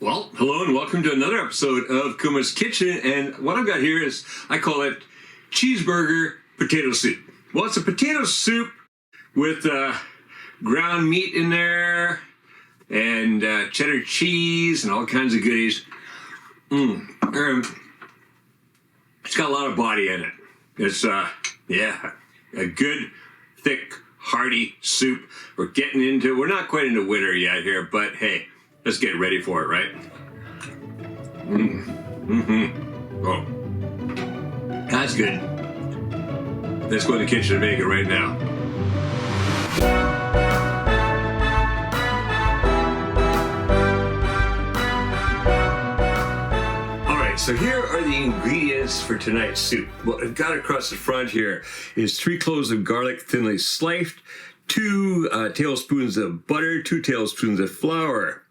Well, hello and welcome to another episode of Kuma's Kitchen, and what I've got here is, I call it cheeseburger potato soup. Well, it's a potato soup with ground meat in there and cheddar cheese and all kinds of goodies. It's got a lot of body in it. It's, a good, thick, hearty soup. We're not quite into winter yet here, but hey, let's get ready for it, right? Oh, that's good. Let's go to the kitchen and make it right now. All right, so here are the ingredients for tonight's soup. What I've got across the front here is 3 cloves of garlic thinly sliced, 2 tablespoons of butter, 2 tablespoons of flour,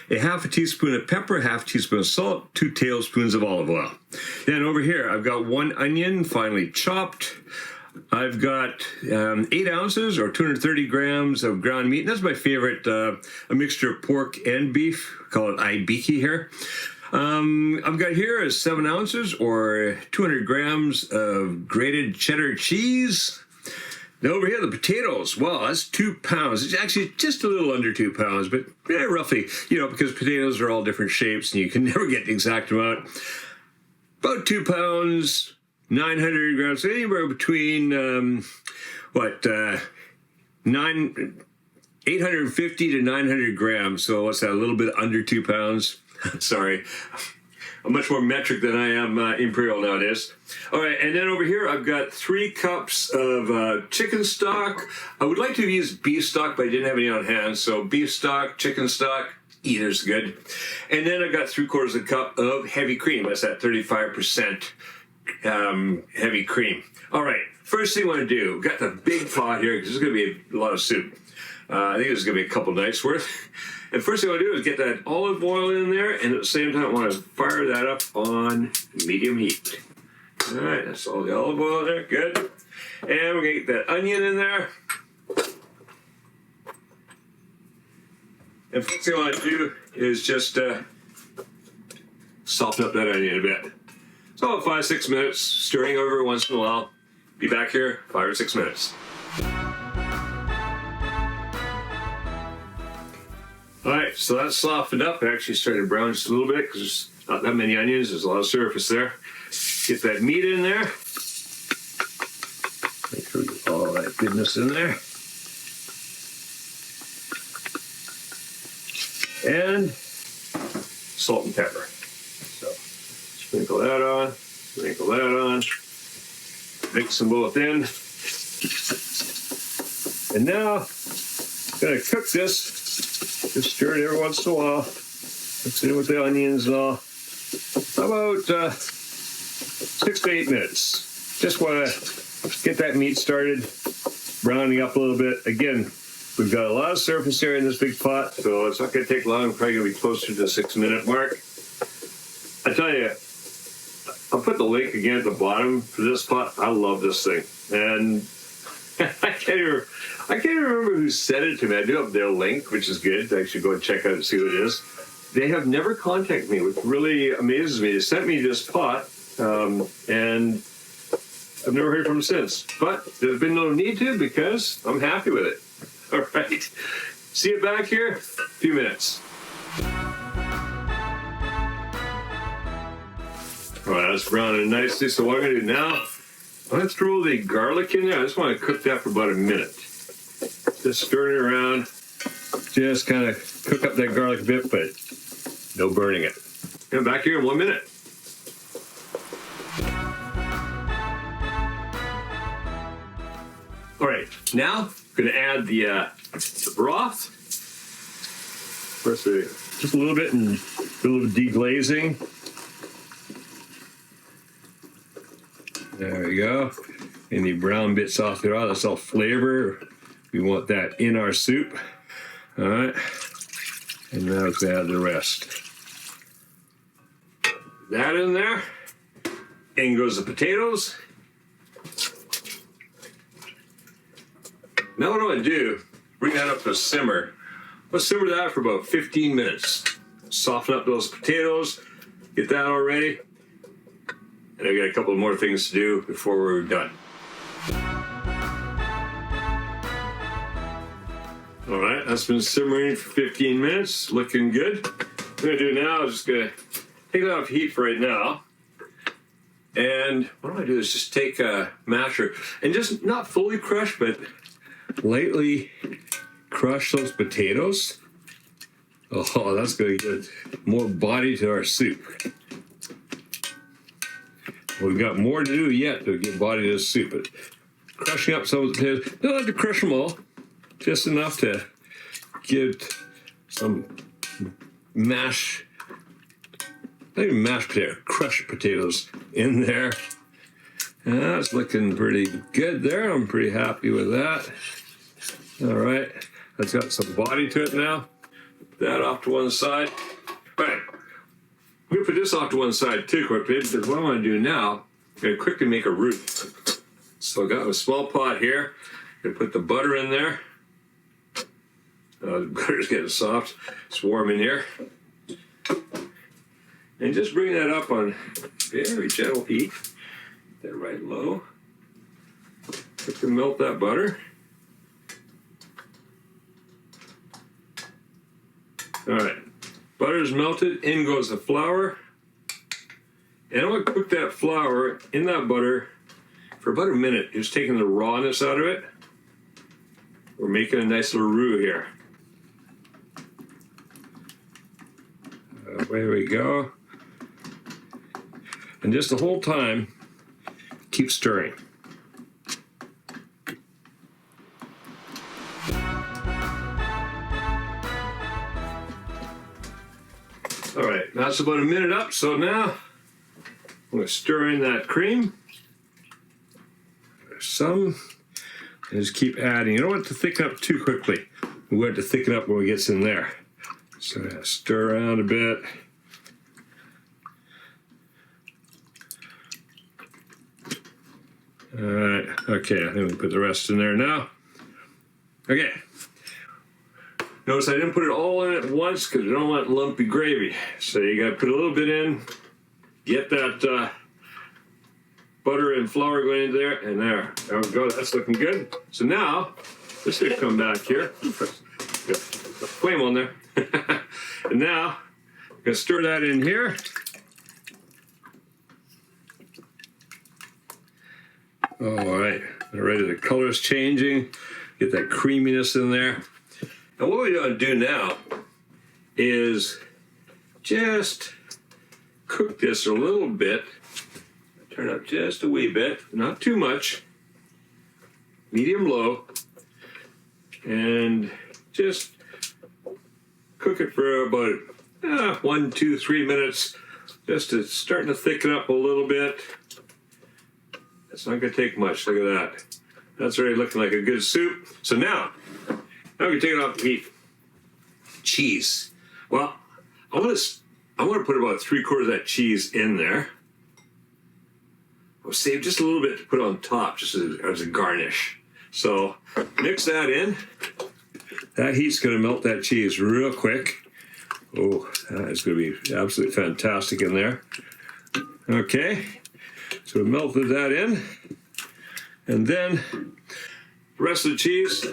a half a teaspoon of pepper, half a teaspoon of salt, 2 tablespoons of olive oil. Then over here, I've got 1 onion finely chopped. I've got 8 ounces or 230 grams of ground meat. And that's my favorite, a mixture of pork and beef. Call it ibiki here. I've got here is 7 ounces or 200 grams of grated cheddar cheese. Now over here, the potatoes, well, that's 2 pounds. It's actually just a little under 2 pounds, but roughly, because potatoes are all different shapes and you can never get the exact amount. About 2 pounds, 900 grams, so anywhere between, 850 to 900 grams. So what's that, a little bit under 2 pounds? Sorry. I'm much more metric than I am imperial nowadays. All right, and then over here I've got 3 cups of chicken stock. I would like to use beef stock, but I didn't have any on hand. So beef stock, chicken stock, either's good. And then I've got 3/4 cup of heavy cream. That's that 35% heavy cream. All right, first thing I want to do, we've got the big pot here because there's going to be a lot of soup. I think there's going to be a couple nights worth. And first thing I want to do is get that olive oil in there, and at the same time I want to fire that up on medium heat. All right, that's all the olive oil there, good. And we're going to get that onion in there. And first thing I want to do is just soften up that onion a bit. So about 5-6 minutes, stirring over once in a while. Be back here 5 or 6 minutes. All right, so that's softened up. It actually started to brown just a little bit because there's not that many onions. There's a lot of surface there. Get that meat in there. Make sure we get all that goodness in there. And salt and pepper. So sprinkle that on, sprinkle that on. Mix them both in. And now I'm going to cook this. Just stir it every once in a while. Mix it in with the onions and all. About 6 to 8 minutes. Just want to get that meat started, browning up a little bit. Again, we've got a lot of surface here in this big pot, so it's not going to take long. It's probably going to be closer to the 6-minute mark. I tell you, I'll put the link again at the bottom for this pot. I love this thing. And I can't even remember who said it to me. I do have their link, which is good. I should go and check out and see what it is. They have never contacted me, which really amazes me. They sent me this pot, and I've never heard from them since. But there's been no need to because I'm happy with it. All right. See you back here in a few minutes. All right, that's browning nicely. So what I'm going to do now, I'm going to throw the garlic in there. I just want to cook that for about a minute. Just stirring it around. Just kind of cook up that garlic a bit, but no burning it. Come back here in 1 minute. All right, now I'm going to add the broth. First, just a little bit and a little deglazing. There we go. Any brown bits off there, that's all flavor. We want that in our soup. All right. And now let's add the rest. That in there. In goes the potatoes. Now what I'm going to do, bring that up to a simmer. Let's simmer that for about 15 minutes. soften up those potatoes, get that all ready. And I got a couple more things to do before we're done. All right, that's been simmering for 15 minutes, looking good. What I'm gonna do now is just gonna take it off heat for right now. And what I do is just take a masher and just not fully crush, but lightly crush those potatoes. Oh, that's gonna get more body to our soup. We've got more to do yet to get body to the soup, but crushing up some of the potatoes, don't have to crush them all, just enough to give some mashed, not even mashed potato, crushed potatoes in there. And that's looking pretty good there. I'm pretty happy with that. All right, that's got some body to it now. Put that off to one side. All right, I'm gonna put this off to one side too quickly, because what I wanna do now, I'm gonna quickly make a roux. So I got a small pot here. I'm gonna put the butter in there. The butter's getting soft. It's warm in here. And just bring that up on very gentle heat. Get that right low. Quickly melt that butter. All right, butter's melted, in goes the flour. And I'm gonna cook that flour in that butter for about a minute, just taking the rawness out of it. We're making a nice little roux here. Away we go. And just the whole time, keep stirring. All right, that's about a minute up, so now I'm gonna stir in that cream. Some, and just keep adding. You don't want to thicken up too quickly. We want to thicken up when it gets in there. So stir around a bit. All right, okay, I think we can put the rest in there now. Okay. Notice I didn't put it all in at once because we don't want lumpy gravy. So you gotta put a little bit in, get that butter and flour going into there, and there we go, that's looking good. So now, this is gonna come back here. Got the flame on there. And now, I'm gonna stir that in here. All right, already the color is changing. Get that creaminess in there. And what we're gonna do now is just cook this a little bit. Turn up just a wee bit, not too much. Medium low. And just cook it for about 1, 2, 3 minutes. Just to starting to thicken up a little bit. It's not gonna take much, look at that. That's already looking like a good soup. So now we can take it off the heat. Cheese. Well, I want to put about 3/4 of that cheese in there. I'll save just a little bit to put on top, just as a garnish. So mix that in. That heat's going to melt that cheese real quick. Oh, that is going to be absolutely fantastic in there. Okay, so we melted that in. And then the rest of the cheese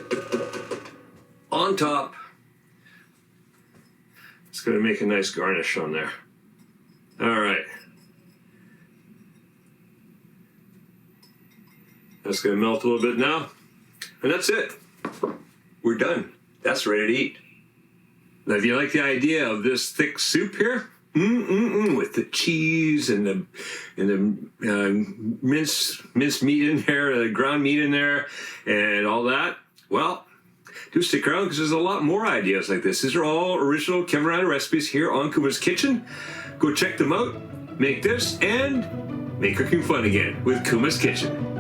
on top. It's going to make a nice garnish on there. All right. That's going to melt a little bit now. And that's it. We're done. That's ready to eat. Now, if you like the idea of this thick soup here, with the cheese and the minced meat in there, the ground meat in there, and all that, well, do stick around because there's a lot more ideas like this. These are all original Kevin Ryan recipes here on Kuma's Kitchen. Go check them out, make this, and make cooking fun again with Kuma's Kitchen.